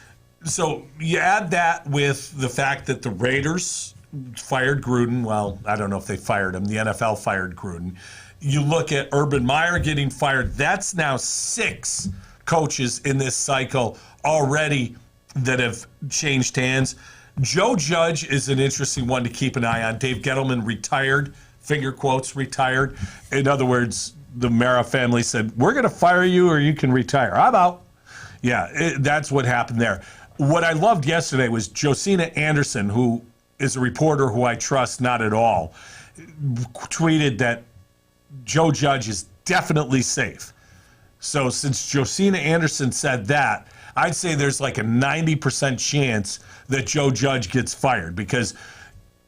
So you add that with the fact that the Raiders fired Gruden. Well, I don't know if they fired him. The NFL fired Gruden. You look at Urban Meyer getting fired. That's now 6 coaches in this cycle already that have changed hands. Joe Judge is an interesting one to keep an eye on. Dave Gettleman retired, finger quotes, retired. In other words, the Mara family said, we're going to fire you or you can retire. I'm out. Yeah, that's what happened there. What I loved yesterday was Josina Anderson, who is a reporter who I trust not at all, tweeted that Joe Judge is definitely safe. So since Josina Anderson said that, I'd say there's like a 90% chance that Joe Judge gets fired, because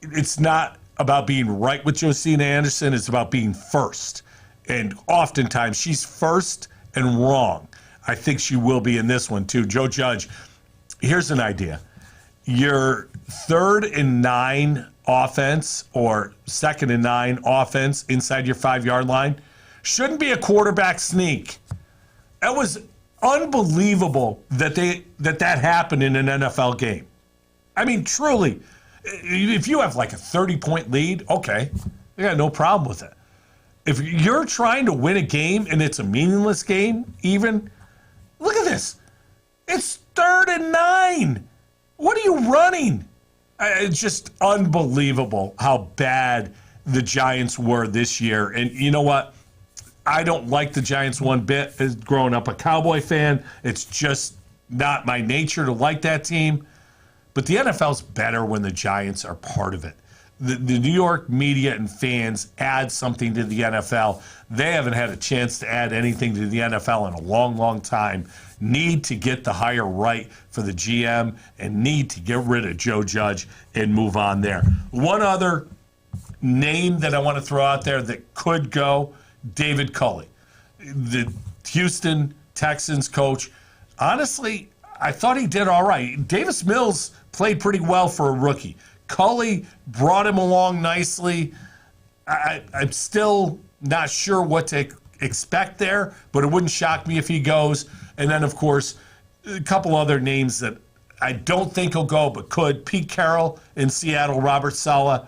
it's not about being right with Josina Anderson, it's about being first. And oftentimes she's first and wrong. I think she will be in this one too. Joe Judge, here's an idea. Your 3rd and 9 offense or 2nd and 9 offense inside your 5-yard line shouldn't be a quarterback sneak. That was unbelievable that that happened in an NFL game. I mean, truly, if you have like a 30-point lead, okay, I got no problem with it. If you're trying to win a game and it's a meaningless game, even, look at this. It's 3rd and 9. What are you running? It's just unbelievable how bad the Giants were this year. And you know what? I don't like the Giants one bit. As growing up a Cowboy fan, it's just not my nature to like that team. But the NFL's better when the Giants are part of it. The New York media and fans add something to the NFL. They haven't had a chance to add anything to the NFL in a long, long time. Need to get the hire right for the GM and need to get rid of Joe Judge and move on there. One other name that I want to throw out there that could go, David Culley, the Houston Texans coach. Honestly, I thought he did all right. Davis Mills played pretty well for a rookie. Culley brought him along nicely. I'm still not sure what to expect there, but it wouldn't shock me if he goes. And then, of course, a couple other names that I don't think will go, but could. Pete Carroll in Seattle, Robert Saleh,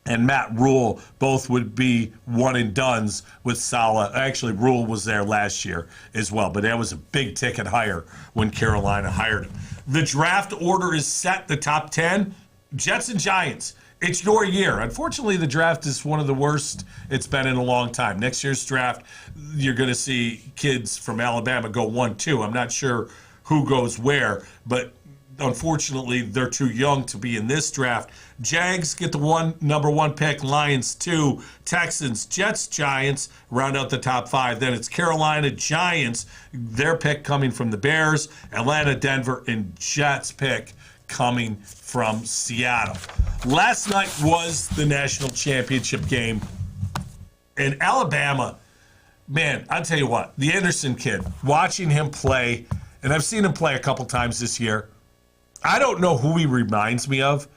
and Matt Rule both would be one-and-dones with Saleh. Actually, Rule was there last year as well, but that was a big-ticket hire when Carolina hired him. The draft order is set, the top 10. Jets and Giants, it's your year. Unfortunately, the draft is one of the worst it's been in a long time. Next year's draft, you're going to see kids from Alabama go 1-2. I'm not sure who goes where, but unfortunately, they're too young to be in this draft. Jags get the number 1 pick, Lions 2, Texans, Jets, Giants round out the top 5. Then it's Carolina, Giants, their pick coming from the Bears, Atlanta, Denver, and Jets pick coming from Seattle. Last night was the national championship game, And Alabama, man, I'll tell you what, the Anderson kid, watching him play, and I've seen him play a couple times this year, I don't know who he reminds me of,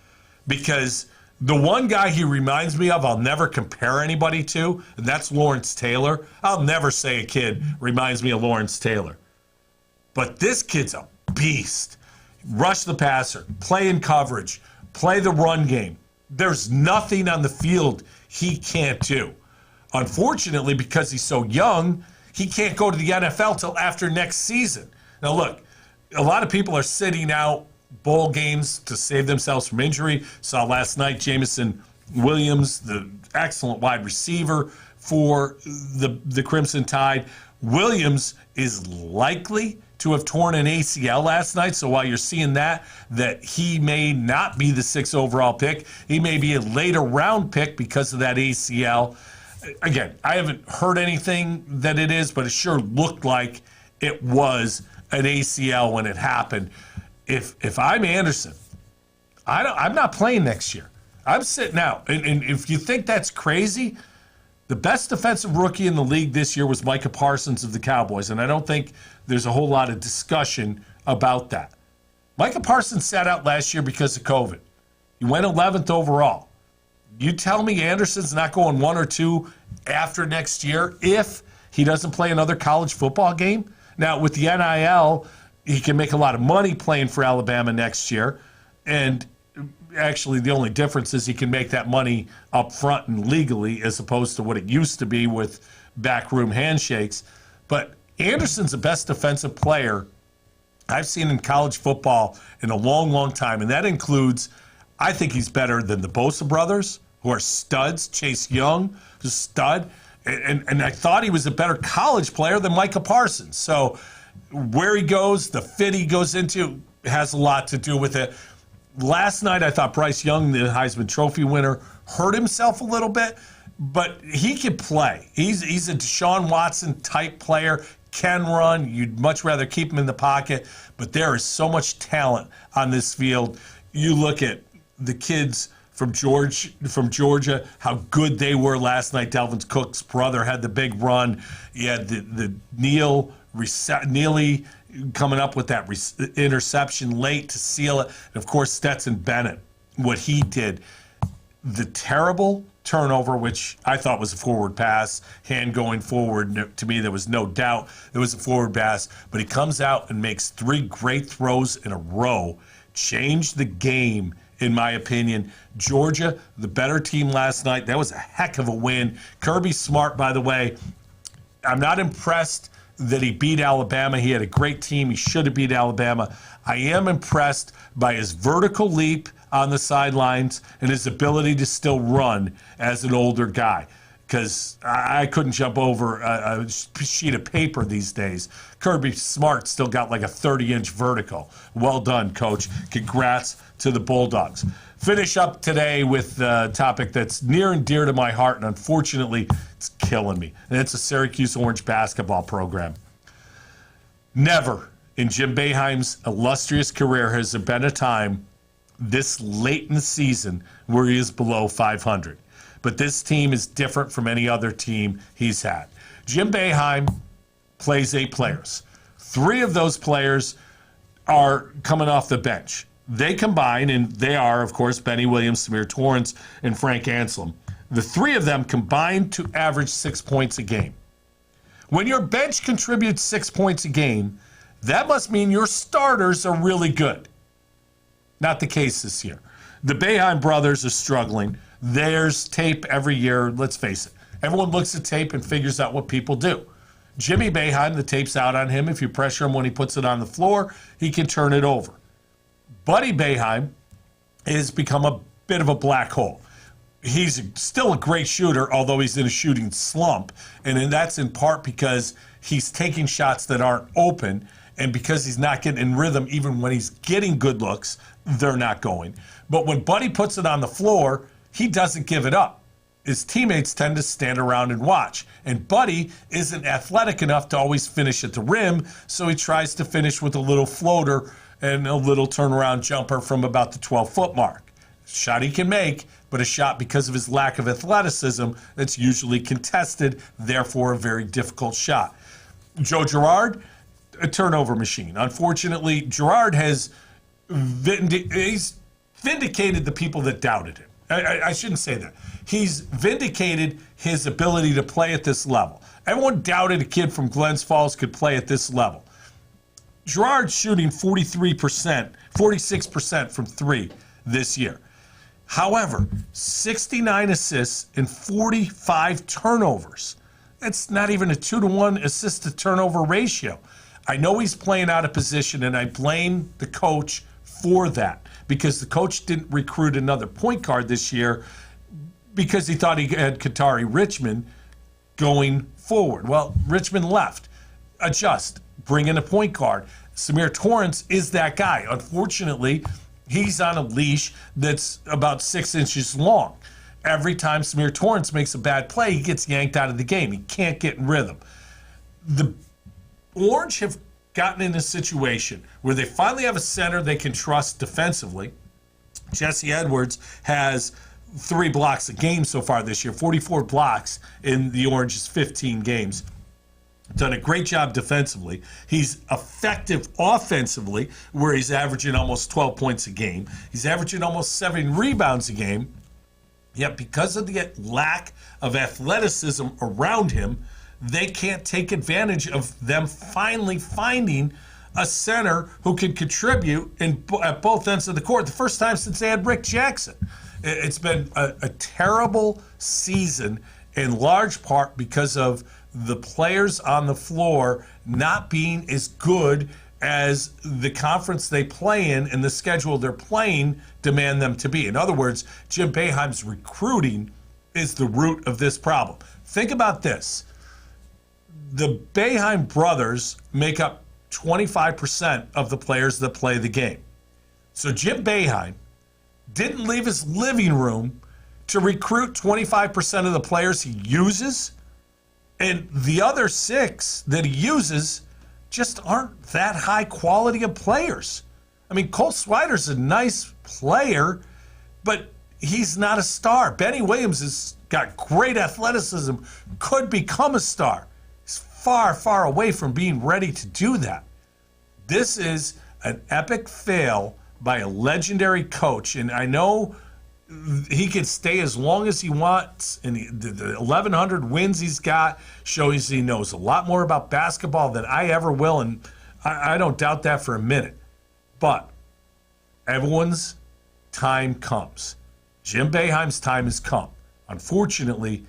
because the one guy he reminds me of I'll never compare anybody to, and that's Lawrence Taylor. I'll never say a kid reminds me of Lawrence Taylor. But this kid's a beast. Rush the passer, play in coverage, play the run game. There's nothing on the field he can't do. Unfortunately, because he's so young, he can't go to the NFL till after next season. Now, look, a lot of people are sitting out bowl games to save themselves from injury. Saw last night Jameson Williams, the excellent wide receiver for the Crimson Tide. Williams is likely to have torn an ACL last night, so while you're seeing that he may not be the 6th overall pick, he may be a later round pick because of that ACL. Again, I haven't heard anything that it is, but it sure looked like it was an ACL when it happened. If I'm Anderson, I'm not playing next year. I'm sitting out. And if you think that's crazy, the best defensive rookie in the league this year was Micah Parsons of the Cowboys, and I don't think there's a whole lot of discussion about that. Micah Parsons sat out last year because of COVID. He went 11th overall. You tell me Anderson's not going 1 or 2 after next year if he doesn't play another college football game? Now, with the NIL, he can make a lot of money playing for Alabama next year, and actually the only difference is he can make that money up front and legally as opposed to what it used to be with backroom handshakes. But Anderson's the best defensive player I've seen in college football in a long, long time, and that includes, I think he's better than the Bosa brothers, who are studs. Chase Young, who's a stud, and I thought he was a better college player than Micah Parsons. So where he goes, the fit he goes into, has a lot to do with it. Last night, I thought Bryce Young, the Heisman Trophy winner, hurt himself a little bit, but he can play. He's a Deshaun Watson type player, can run. You'd much rather keep him in the pocket, but there is so much talent on this field. You look at the kids from Georgia, how good they were last night. Dalvin Cook's brother had the big run. You had the Neely coming up with that interception late to seal it. And, of course, Stetson Bennett, what he did. The terrible turnover, which I thought was a forward pass, hand going forward. To me, there was no doubt it was a forward pass. But he comes out and makes 3 great throws in a row. Changed the game, in my opinion. Georgia, the better team last night. That was a heck of a win. Kirby Smart, by the way, I'm not impressed that he beat Alabama. He had a great team. He should have beat Alabama. I am impressed by his vertical leap on the sidelines and his ability to still run as an older guy, because I couldn't jump over a sheet of paper these days. Kirby Smart still got like a 30-inch vertical. Well done, Coach. Congrats to the Bulldogs. Finish up today with a topic that's near and dear to my heart, and unfortunately, it's killing me. And it's a Syracuse Orange basketball program. Never in Jim Boeheim's illustrious career has there been a time this late in the season where he is below 500. But this team is different from any other team he's had. Jim Boeheim plays 8 players. 3 of those players are coming off the bench. They combine, and they are, of course, Benny Williams, Samir Torrance, and Frank Anselm. The 3 of them combine to average 6 points a game. When your bench contributes 6 points a game, that must mean your starters are really good. Not the case this year. The Boeheim brothers are struggling. There's tape every year. Let's face it. Everyone looks at tape and figures out what people do. Jimmy Boeheim, the tape's out on him. If you pressure him when he puts it on the floor, he can turn it over. Buddy Boeheim has become a bit of a black hole. He's still a great shooter, although he's in a shooting slump. And that's in part because he's taking shots that aren't open, and because he's not getting in rhythm, even when he's getting good looks, they're not going. But when Buddy puts it on the floor, he doesn't give it up. His teammates tend to stand around and watch. And Buddy isn't athletic enough to always finish at the rim, so he tries to finish with a little floater and a little turnaround jumper from about the 12-foot mark. Shot he can make, but a shot because of his lack of athleticism that's usually contested, therefore a very difficult shot. Joe Girard, a turnover machine. Unfortunately, Girard has he's vindicated the people that doubted him. I shouldn't say that. He's vindicated his ability to play at this level. Everyone doubted a kid from Glens Falls could play at this level. Girard's shooting 46% from three this year. However, 69 assists and 45 turnovers. That's not even a 2-to-1 assist to turnover ratio. I know he's playing out of position, and I blame the coach for that because the coach didn't recruit another point guard this year because he thought he had Katari Richmond going forward. Well, Richmond left. Adjust. Bring in a point guard. Samir Torrance is that guy. Unfortunately, he's on a leash that's about 6 inches long. Every time Samir Torrance makes a bad play, he gets yanked out of the game. He can't get in rhythm. The Orange have gotten in a situation where they finally have a center they can trust defensively. Jesse Edwards has 3 blocks a game so far this year, 44 blocks in the Orange's 15 games. Done a great job defensively. He's effective offensively, where he's averaging almost 12 points a game. He's averaging almost 7 rebounds a game. Yet because of the lack of athleticism around him, they can't take advantage of them finally finding a center who can contribute at both ends of the court. The first time since they had Rick Jackson. It's been a terrible season in large part because of the players on the floor not being as good as the conference they play in and the schedule they're playing demand them to be. In other words, Jim Boeheim's recruiting is the root of this problem. Think about this. The Boeheim brothers make up 25% of the players that play the game. So Jim Boeheim didn't leave his living room to recruit 25% of the players he uses, and the other 6 that he uses just aren't that high quality of players. I mean, Cole Swider's a nice player, but he's not a star. Benny Williams has got great athleticism, could become a star. He's far, far away from being ready to do that. This is an epic fail by a legendary coach, and I know he could stay as long as he wants, and the 1,100 wins he's got shows he knows a lot more about basketball than I ever will, and I don't doubt that for a minute. But everyone's time comes. Jim Boeheim's time has come. Unfortunately,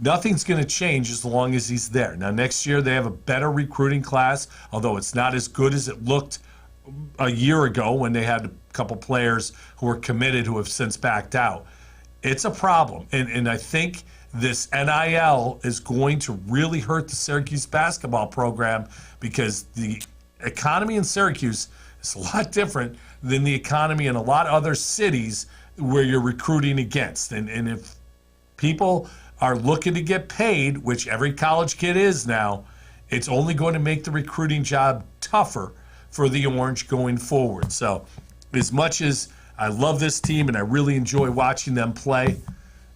nothing's going to change as long as he's there. Now, next year they have a better recruiting class, although it's not as good as it looked a year ago when they had a couple players who were committed who have since backed out. It's a problem. And I think this NIL is going to really hurt the Syracuse basketball program because the economy in Syracuse is a lot different than the economy in a lot of other cities where you're recruiting against. And if people are looking to get paid, which every college kid is now, it's only going to make the recruiting job tougher for the Orange going forward. So as much as I love this team and I really enjoy watching them play,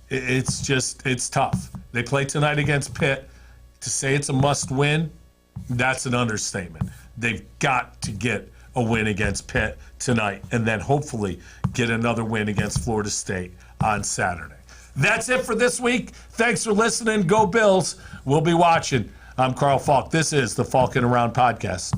it's tough. They play tonight against Pitt. To say it's a must win, that's an understatement. They've got to get a win against Pitt tonight and then hopefully get another win against Florida State on Saturday. That's it for this week. Thanks for listening. Go Bills. We'll be watching. I'm Carl Falk. This is the Falkin Around Podcast.